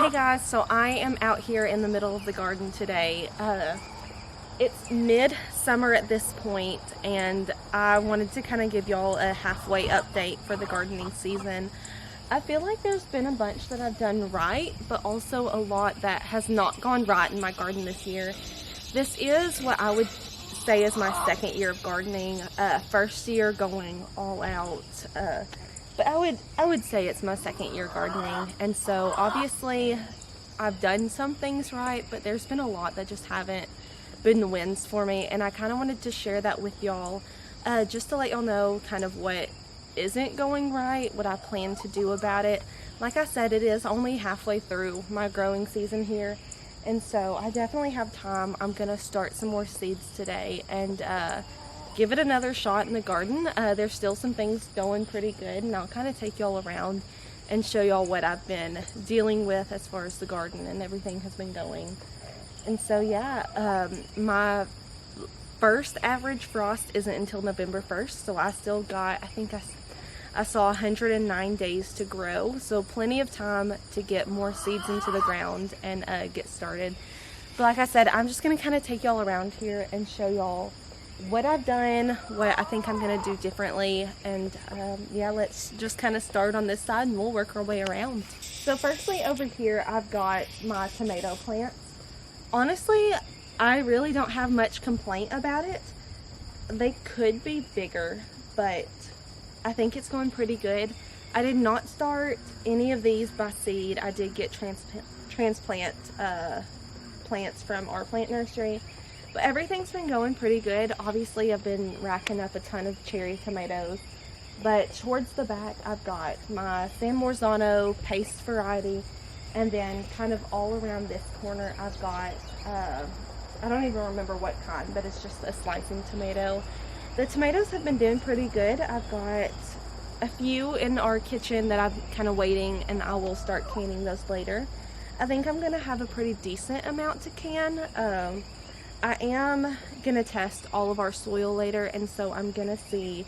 Hey guys, so I am out here in the middle of the garden today. It's mid-summer at this point, and I wanted to kind of give y'all a halfway update for the gardening season. I feel like there's been a bunch that I've done right, but also a lot that has not gone right in my garden this year. This is what I would say is my second year of gardening. First year going all out, but I would say it's my second year gardening, and so obviously I've done some things right, but there's been a lot that just haven't been the wins for me, and I kind of wanted to share that with y'all, just to let y'all know kind of what isn't going right, what I plan to do about it. Like I said, it is only halfway through my growing season here, and so I definitely have time. I'm gonna start some more seeds today and give it another shot in the garden. There's still some things going pretty good, and I'll kind of take y'all around and show y'all what I've been dealing with as far as the garden and everything has been going. And so yeah, my first average frost isn't until November 1st, so I still got, I think I saw 109 days to grow, so plenty of time to get more seeds into the ground and get started. But like I said, I'm just gonna kind of take y'all around here and show y'all what I've done, what I think I'm gonna do differently, and yeah, let's just kind of start on this side and we'll work our way around. So firstly, over here I've got my tomato plants. Honestly, I really don't have much complaint about it. They could be bigger, but I think it's going pretty good. I did not start any of these by seed. I did get transplant plants from our plant nursery, but everything's been going pretty good. Obviously, I've been racking up a ton of cherry tomatoes, but towards the back, I've got my San Marzano paste variety, and then kind of all around this corner, I've got, I don't even remember what kind, but it's just a slicing tomato. The tomatoes have been doing pretty good. I've got a few in our kitchen that I'm kind of waiting, and I will start canning those later. I think I'm going to have a pretty decent amount to can. I am going to test all of our soil later, and so I'm going to see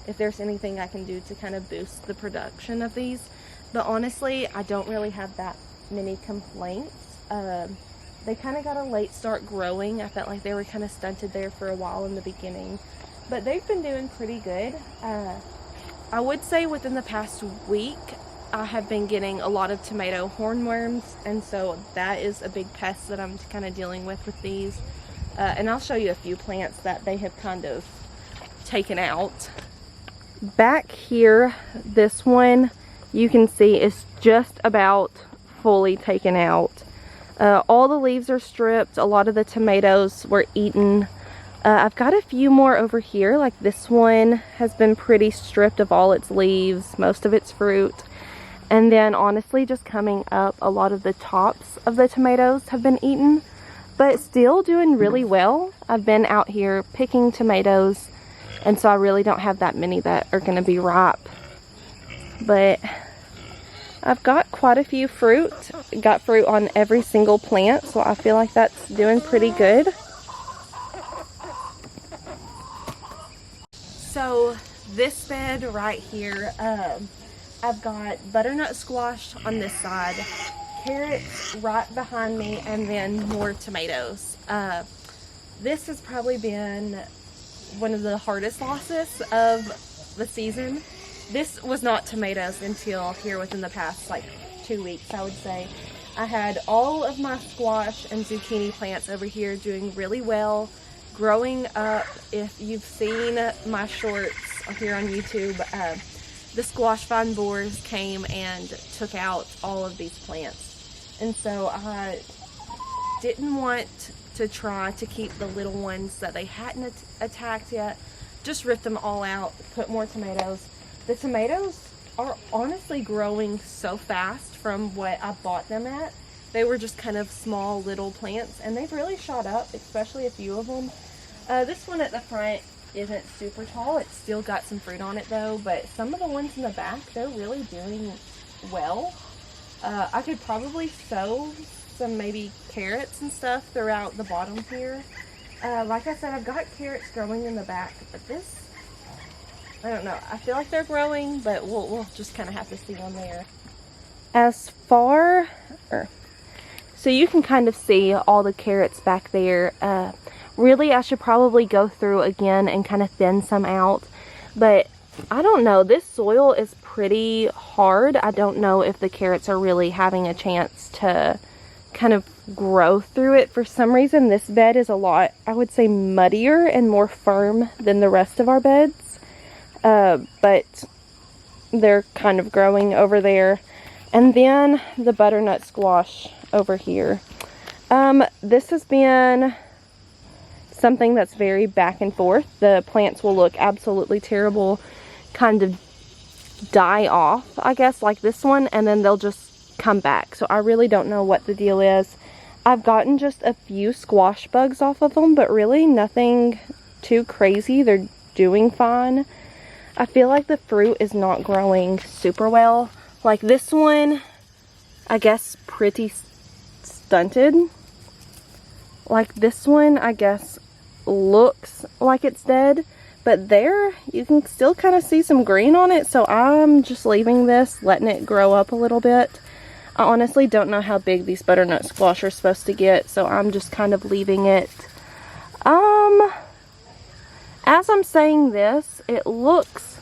if there's anything I can do to kind of boost the production of these. But honestly, I don't really have that many complaints. They kind of got a late start growing. I felt like they were kind of stunted there for a while in the beginning, but they've been doing pretty good. I would say within the past week, I have been getting a lot of tomato hornworms, and so that is a big pest that I'm kind of dealing with these. And I'll show you a few plants that they have kind of taken out. Back here, this one you can see is just about fully taken out. All the leaves are stripped. A lot of the tomatoes were eaten. I've got a few more over here, like this one has been pretty stripped of all its leaves, most of its fruit. And then honestly, just coming up, a lot of the tops of the tomatoes have been eaten, but still doing really well. I've been out here picking tomatoes, and so I really don't have that many that are going to be ripe. But I've got quite a few fruit. Got fruit on every single plant, so I feel like that's doing pretty good. So this bed right here, I've got butternut squash on this side, carrots right behind me, and then more tomatoes. This has probably been one of the hardest losses of the season. This was not tomatoes until here within the past like 2 weeks, I would say. I had all of my squash and zucchini plants over here doing really well, growing up. If you've seen my shorts here on YouTube, the squash vine borers came and took out all of these plants. And so I didn't want to try to keep the little ones that they hadn't attacked yet. Just ripped them all out, put more tomatoes. The tomatoes are honestly growing so fast from what I bought them at. They were just kind of small little plants, and they've really shot up, especially a few of them. This one at the front isn't super tall. It's still got some fruit on it though, but some of the ones in the back, they're really doing well. I could probably sow some maybe carrots and stuff throughout the bottom here. Like I said, I've got carrots growing in the back, but this, I don't know. I feel like they're growing, but we'll just kind of have to see on there. As far So you can kind of see all the carrots back there. Really, I should probably go through again and kind of thin some out. But I don't know, this soil is pretty hard. I don't know if the carrots are really having a chance to kind of grow through it. For some reason, this bed is a lot, I would say, muddier and more firm than the rest of our beds. But they're kind of growing over there. And then the butternut squash over here. This has been something that's very back and forth. The plants will look absolutely terrible, kind of die off, I guess, like this one, and then they'll just come back. So I really don't know what the deal is. I've gotten just a few squash bugs off of them, but really nothing too crazy. They're doing fine. I feel like the fruit is not growing super well. Like this one, I guess pretty stunted. Like this one, I guess looks like it's dead, but there you can still kind of see some green on it. So I'm just leaving this, letting it grow up a little bit. I honestly don't know how big these butternut squash are supposed to get, so I'm just kind of leaving it. As I'm saying this, it looks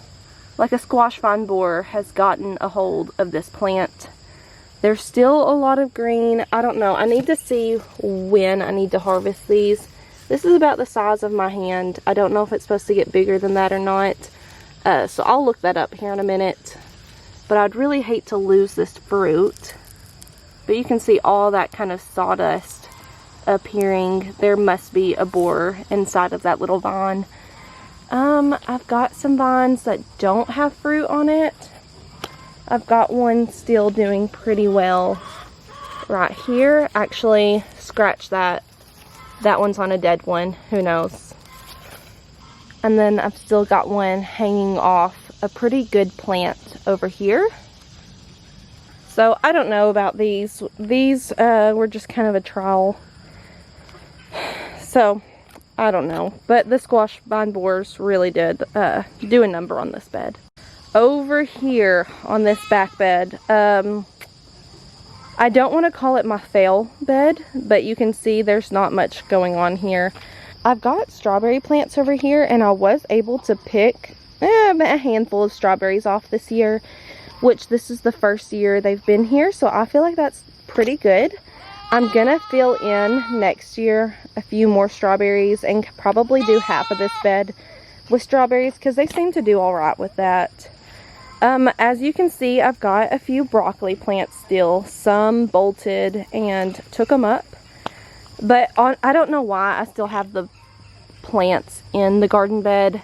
like a squash vine borer has gotten a hold of this plant. There's still a lot of green. I don't know. I need to see when I need to harvest these. This is about the size of my hand. I don't know if it's supposed to get bigger than that or not. So I'll look that up here in a minute. But I'd really hate to lose this fruit. But you can see all that kind of sawdust appearing. There must be a borer inside of that little vine. I've got some vines that don't have fruit on it. I've got one still doing pretty well right here. Actually, scratch that. That one's on a dead one. Who knows? And then I've still got one hanging off a pretty good plant over here. So I don't know about these. These were just kind of a trial. So I don't know. But the squash vine borers really did do a number on this bed. Over here on this back bed, I don't want to call it my fail bed, but you can see there's not much going on here. I've got strawberry plants over here, and I was able to pick a handful of strawberries off this year, which this is the first year they've been here, so I feel like that's pretty good. I'm gonna fill in next year a few more strawberries and probably do half of this bed with strawberries because they seem to do all right with that. As you can see, I've got a few broccoli plants still. Some bolted and took them up. But I don't know why I still have the plants in the garden bed.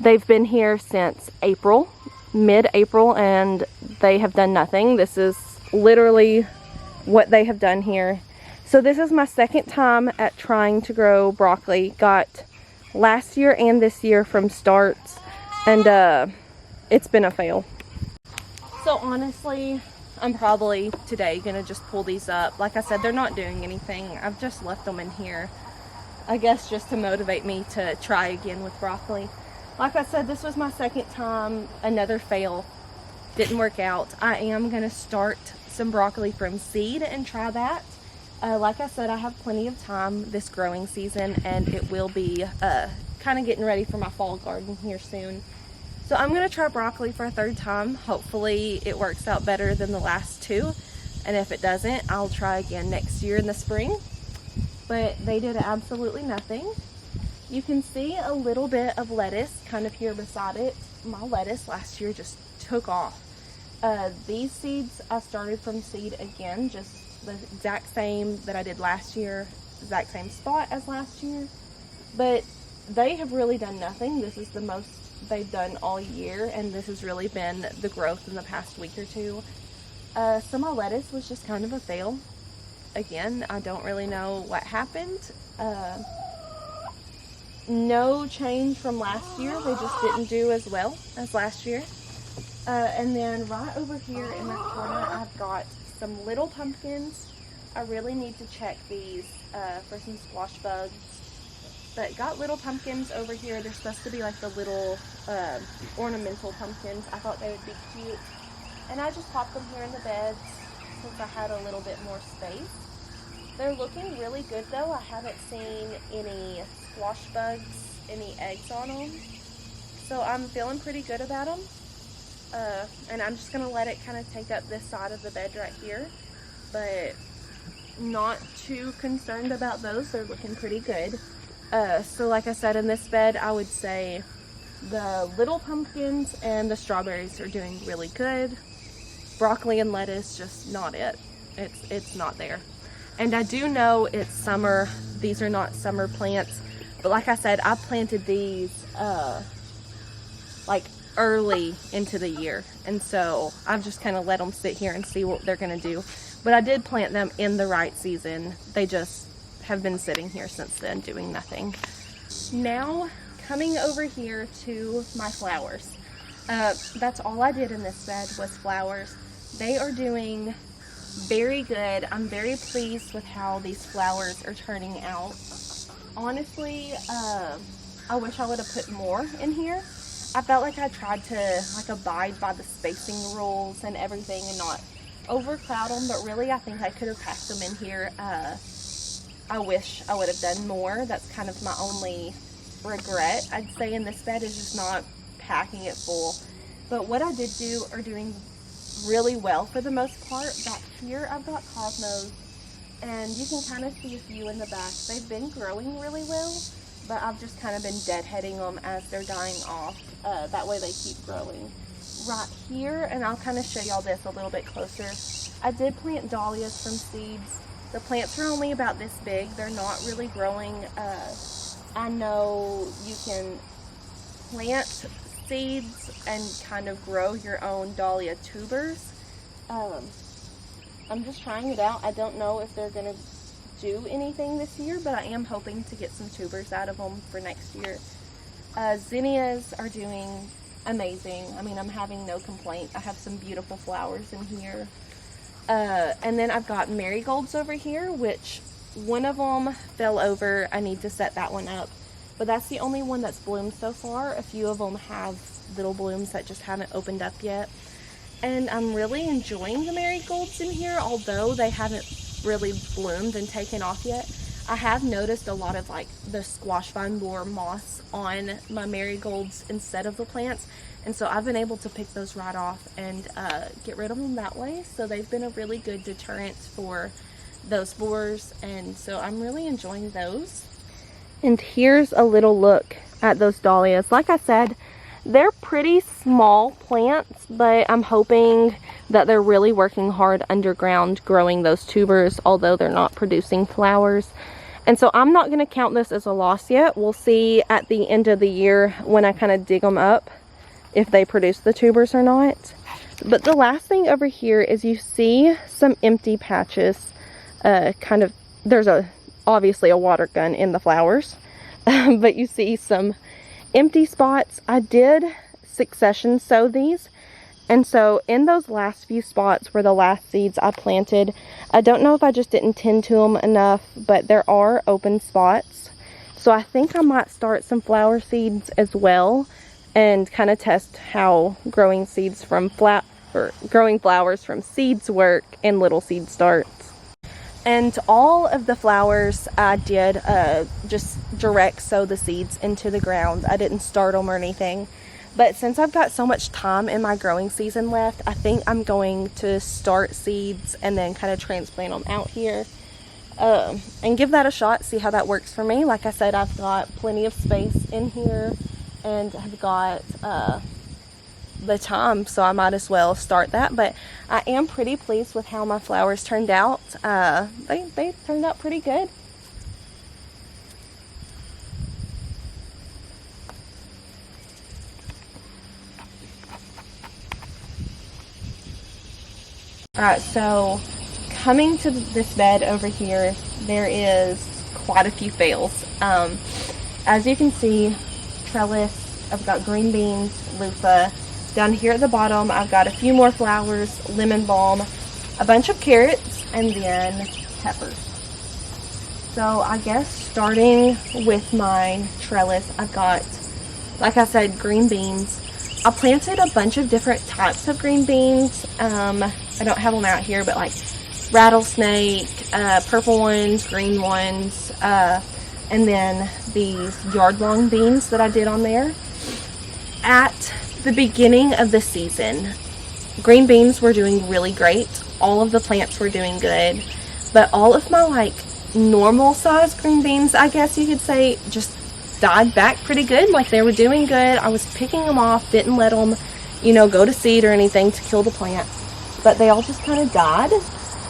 They've been here since April, mid-April, and they have done nothing. This is literally what they have done here. So this is my second time at trying to grow broccoli. Got last year and this year from starts, and it's been a fail. So honestly, I'm probably today gonna just pull these up. Like I said, they're not doing anything. I've just left them in here, I guess, just to motivate me to try again with broccoli. Like I said, this was my second time, another fail. Didn't work out. I am gonna start some broccoli from seed and try that. Like I said, I have plenty of time this growing season, and it will be kind of getting ready for my fall garden here soon. So I'm going to try broccoli for a third time. Hopefully it works out better than the last two. And if it doesn't, I'll try again next year in the spring. But they did absolutely nothing. You can see a little bit of lettuce kind of here beside it. My lettuce last year just took off. These seeds I started from seed again, just the exact same that I did last year, exact same spot as last year. But they have really done nothing. This is the most they've done all year, and this has really been the growth in the past week or two. So my lettuce was just kind of a fail. Again, I don't really know what happened. No change from last year. They just didn't do as well as last year. And then right over here in that corner, I've got some little pumpkins. I really need to check these for some squash bugs. But got little pumpkins over here. They're supposed to be like the little ornamental pumpkins. I thought they would be cute. And I just popped them here in the beds since I had a little bit more space. They're looking really good though. I haven't seen any squash bugs, any eggs on them. So I'm feeling pretty good about them. And I'm just going to let it kind of take up this side of the bed right here. But not too concerned about those. They're looking pretty good. So like I said, in this bed, I would say the little pumpkins and the strawberries are doing really good. Broccoli and lettuce, just not it. It's not there. And I do know it's summer. These are not summer plants. But like I said, I planted these like early into the year. And so I've just kind of let them sit here and see what they're going to do. But I did plant them in the right season. They just have been sitting here since then doing nothing. Now, coming over here to my flowers. That's all I did in this bed was flowers. They are doing very good. I'm very pleased with how these flowers are turning out. Honestly, I wish I would have put more in here. I felt like I tried to abide by the spacing rules and everything and not overcrowd them, but really I think I could have packed them in here. I wish I would have done more. That's kind of my only regret, I'd say, in this bed, is just not packing it full. But what I did do are doing really well for the most part. Back here I've got cosmos, and you can kind of see a few in the back. They've been growing really well, but I've just kind of been deadheading them as they're dying off. That way they keep growing. Right here, and I'll kind of show y'all this a little bit closer, I did plant dahlias from seeds. The plants are only about this big. They're not really growing. I know you can plant seeds and kind of grow your own dahlia tubers. I'm just trying it out. I don't know if they're going to do anything this year, but I am hoping to get some tubers out of them for next year. Zinnias are doing amazing. I mean, I'm having no complaint. I have some beautiful flowers in here. And then I've got marigolds over here, which one of them fell over. I need to set that one up. But that's the only one that's bloomed so far. A few of them have little blooms that just haven't opened up yet. And I'm really enjoying the marigolds in here, although they haven't really bloomed and taken off yet. I have noticed a lot of like the squash vine borer moss on my marigolds instead of the plants. And so I've been able to pick those right off and get rid of them that way. So they've been a really good deterrent for those borers. And so I'm really enjoying those. And here's a little look at those dahlias. Like I said, they're pretty small plants, but I'm hoping that they're really working hard underground growing those tubers, although they're not producing flowers. And so I'm not going to count this as a loss yet. We'll see at the end of the year when I kind of dig them up if they produce the tubers or not. But the last thing over here is you see some empty patches. There's obviously a water gun in the flowers, but you see some empty spots. I did succession sow these, and so in those last few spots were the last seeds I planted. I don't know if I just didn't tend to them enough, but there are open spots. So I think I might start some flower seeds as well and kind of test how growing flowers from seeds work in little seed starts. And all of the flowers I did just direct sow the seeds into the ground. I didn't start them or anything. But since I've got so much time in my growing season left, I think I'm going to start seeds and then kind of transplant them out here and give that a shot, see how that works for me. Like I said, I've got plenty of space in here and I've got the time, so I might as well start that. But I am pretty pleased with how my flowers turned out. They turned out pretty good. Alright, so coming to this bed over here, there is quite a few fails. As you can see, trellis, I've got green beans, loofah. Down here at the bottom, I've got a few more flowers, lemon balm, a bunch of carrots, and then peppers. So I guess starting with my trellis, I've got, like I said, green beans. I planted a bunch of different types of green beans. I don't have them out here, but like rattlesnake, purple ones, green ones, and then these yard-long beans that I did on there. At the beginning of the season, green beans were doing really great. All of the plants were doing good, but all of my like normal size green beans, I guess you could say, just died back pretty good. Like they were doing good. I was picking them off, didn't let them, you know, go to seed or anything to kill the plant, but they all just kind of died.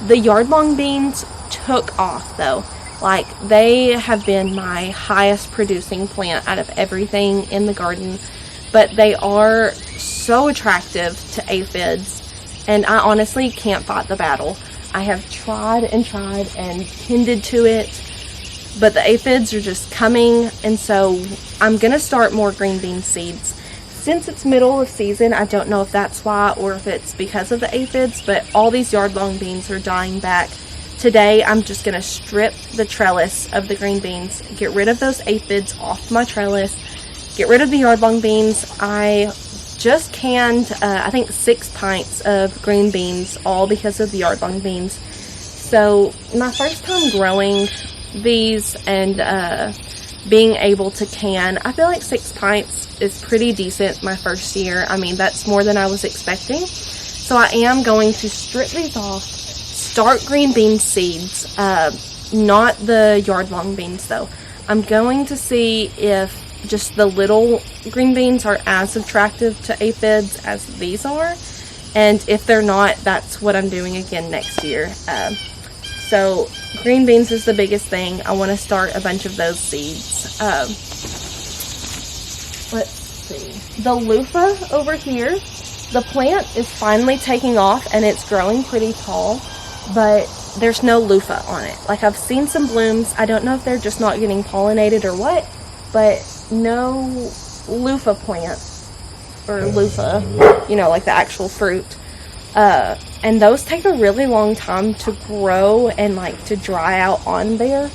The yard-long beans took off though. Like they have been my highest producing plant out of everything in the garden, but they are so attractive to aphids, and I honestly can't fight the battle. I have tried and tended to it, but the aphids are just coming, and so I'm gonna start more green bean seeds. Since it's middle of season, I don't know if that's why or if it's because of the aphids, but all these yard-long beans are dying back. Today, I'm just gonna strip the trellis of the green beans, get rid of those aphids off my trellis, get rid of the yard-long beans. I just canned, I think 6 pints of green beans, all because of the yard-long beans. So my first time growing these and being able to can, I feel like 6 pints is pretty decent my first year. I mean, that's more than I was expecting. So I am going to strip these off, start green bean seeds, not the yard-long beans though. I'm going to see if just the little green beans are as attractive to aphids as these are, and if they're not, that's what I'm doing again next year. So green beans is the biggest thing. I want to start a bunch of those seeds. Let's see, the loofah over here, the plant is finally taking off and it's growing pretty tall, but there's no loofah on it. Like I've seen some blooms, I don't know if they're just not getting pollinated or what, but no loofah plant, or loofah, you know, like the actual fruit. And those take a really long time to grow and like to dry out on there.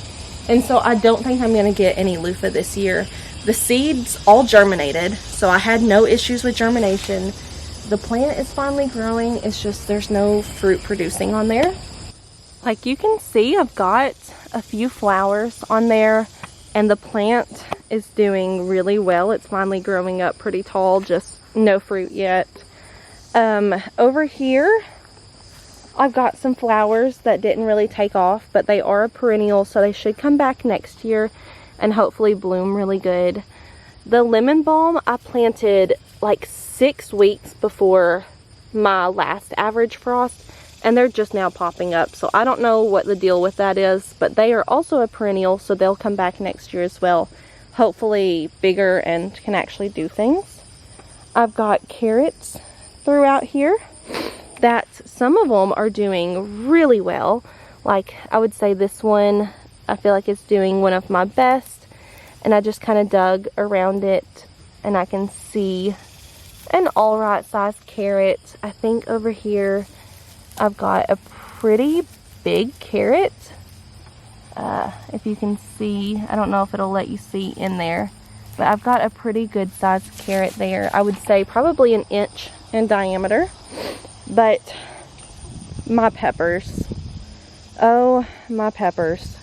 And so I don't think I'm going to get any loofah this year. The seeds all germinated, so I had no issues with germination. The plant is finally growing, it's just there's no fruit producing on there. Like you can see, I've got a few flowers on there, and the plant is doing really well. It's finally growing up pretty tall, just no fruit yet. Over here, I've got some flowers that didn't really take off, but they are a perennial, so they should come back next year and hopefully bloom really good. The lemon balm I planted like 6 weeks before my last average frost, and they're just now popping up, so I don't know what the deal with that is, but they are also a perennial, so they'll come back next year as well, hopefully bigger and can actually do things. I've got carrots throughout here that some of them are doing really well. Like I would say this one, I feel like it's doing one of my best, and I just kind of dug around it and I can see an all right sized carrot. I think over here I've got a pretty big carrot. If you can see, I don't know if it'll let you see in there, but I've got a pretty good sized carrot there. I would say probably 1 inch in diameter. But my peppers, oh my peppers,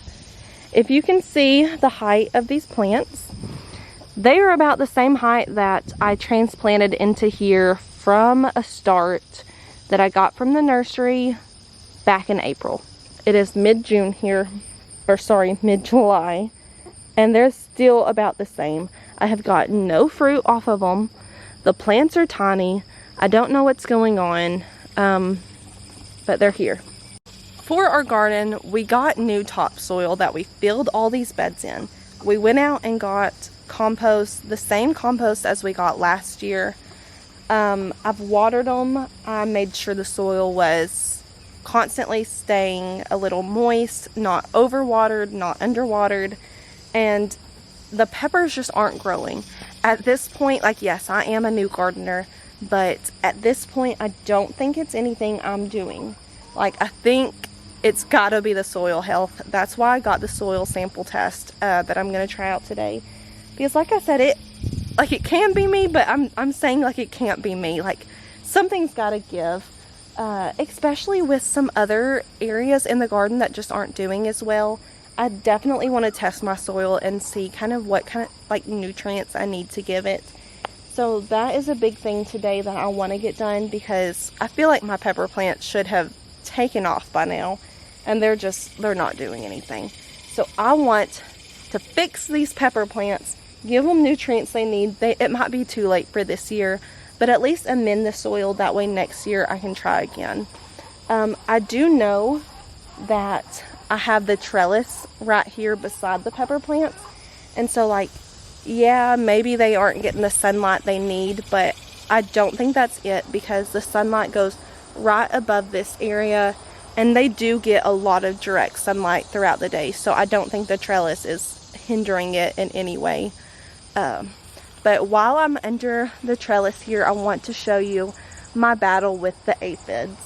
if you can see the height of these plants, they are about the same height that I transplanted into here from a start that I got from the nursery back in April. It is mid-June here, or sorry, mid-July, and they're still about the same. I have got no fruit off of them. The plants are tiny. I don't know what's going on, but they're here. For our garden, we got new topsoil that we filled all these beds in. We went out and got compost, the same compost as we got last year. I've watered them. I made sure the soil was constantly staying a little moist, not overwatered, not underwatered, and the peppers just aren't growing. At this point, like, yes, I am a new gardener, but at this point, I don't think it's anything I'm doing. Like, I think it's gotta be the soil health. That's why I got the soil sample test that I'm gonna try out today. Because like I said, it can be me, but I'm saying like it can't be me. Like, something's gotta give. especially with some other areas in the garden that just aren't doing as well. I definitely want to test my soil and see kind of what kind of like nutrients I need to give it. So that is a big thing today that I want to get done, because I feel like my pepper plants should have taken off by now, and they're not doing anything. So I want to fix these pepper plants, give them nutrients they need. It might be too late for this year, but at least amend the soil. That way next year I can try again. I do know that I have the trellis right here beside the pepper plants, and so like, yeah, maybe they aren't getting the sunlight they need, but I don't think that's it, because the sunlight goes right above this area, and they do get a lot of direct sunlight throughout the day, so I don't think the trellis is hindering it in any way. But while I'm under the trellis here, I want to show you my battle with the aphids.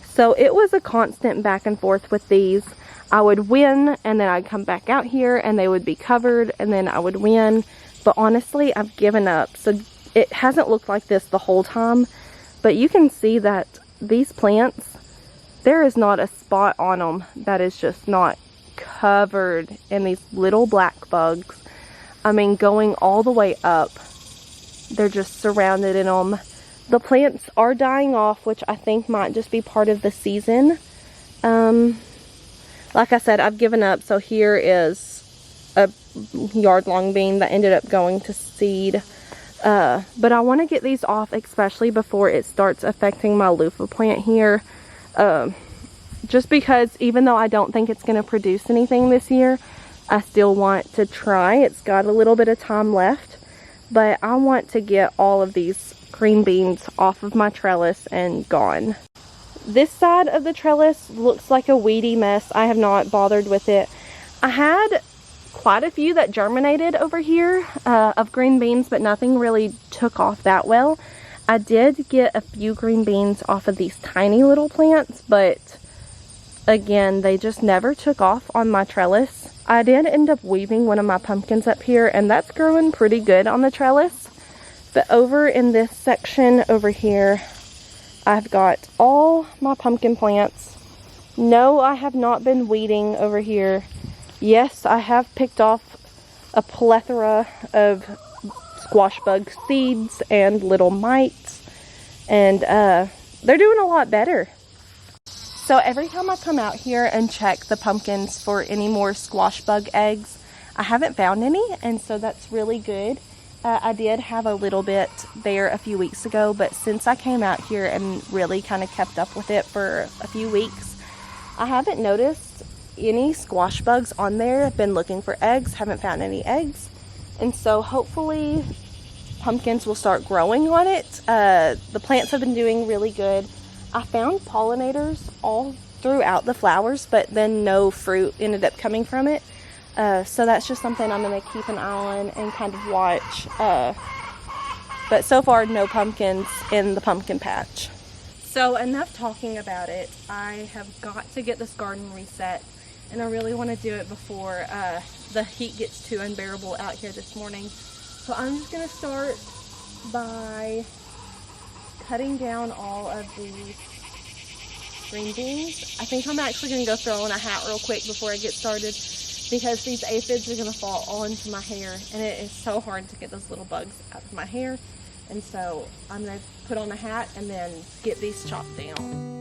So it was a constant back and forth with these. I would win, and then I'd come back out here and they would be covered, and then I would win. But honestly, I've given up. So it hasn't looked like this the whole time, but you can see that these plants, there is not a spot on them that is just not covered in these little black bugs. I mean, going all the way up, they're just surrounded in them. The plants are dying off, which I think might just be part of the season. Like I said, I've given up. So here is a yard long bean that ended up going to seed. But I want to get these off, especially before it starts affecting my loofah plant here. Just because even though I don't think it's going to produce anything this year, I still want to try. It's got a little bit of time left, but I want to get all of these green beans off of my trellis and gone. This side of the trellis looks like a weedy mess. I have not bothered with it. I had quite a few that germinated over here of green beans, but nothing really took off that well. I did get a few green beans off of these tiny little plants, but again, they just never took off on my trellis. I did end up weaving one of my pumpkins up here, and that's growing pretty good on the trellis. But over in this section over here, I've got all my pumpkin plants. No, I have not been weeding over here. Yes, I have picked off a plethora of squash bug seeds and little mites, and they're doing a lot better. So every time I come out here and check the pumpkins for any more squash bug eggs, I haven't found any, and so that's really good. I did have a little bit there a few weeks ago, but since I came out here and really kind of kept up with it for a few weeks, I haven't noticed any squash bugs on there. I've been looking for eggs, haven't found any eggs, and so hopefully pumpkins will start growing on it. The plants have been doing really good. I found pollinators all throughout the flowers, but then no fruit ended up coming from it. So that's just something I'm going to keep an eye on and kind of watch. But so far, no pumpkins in the pumpkin patch. So enough talking about it. I have got to get this garden reset, and I really want to do it before the heat gets too unbearable out here this morning. So I'm just going to start by cutting down all of these green beans. I think I'm actually going to go throw in a hat real quick before I get started, because these aphids are going to fall all into my hair, and it is so hard to get those little bugs out of my hair. And so I'm going to put on a hat and then get these chopped down.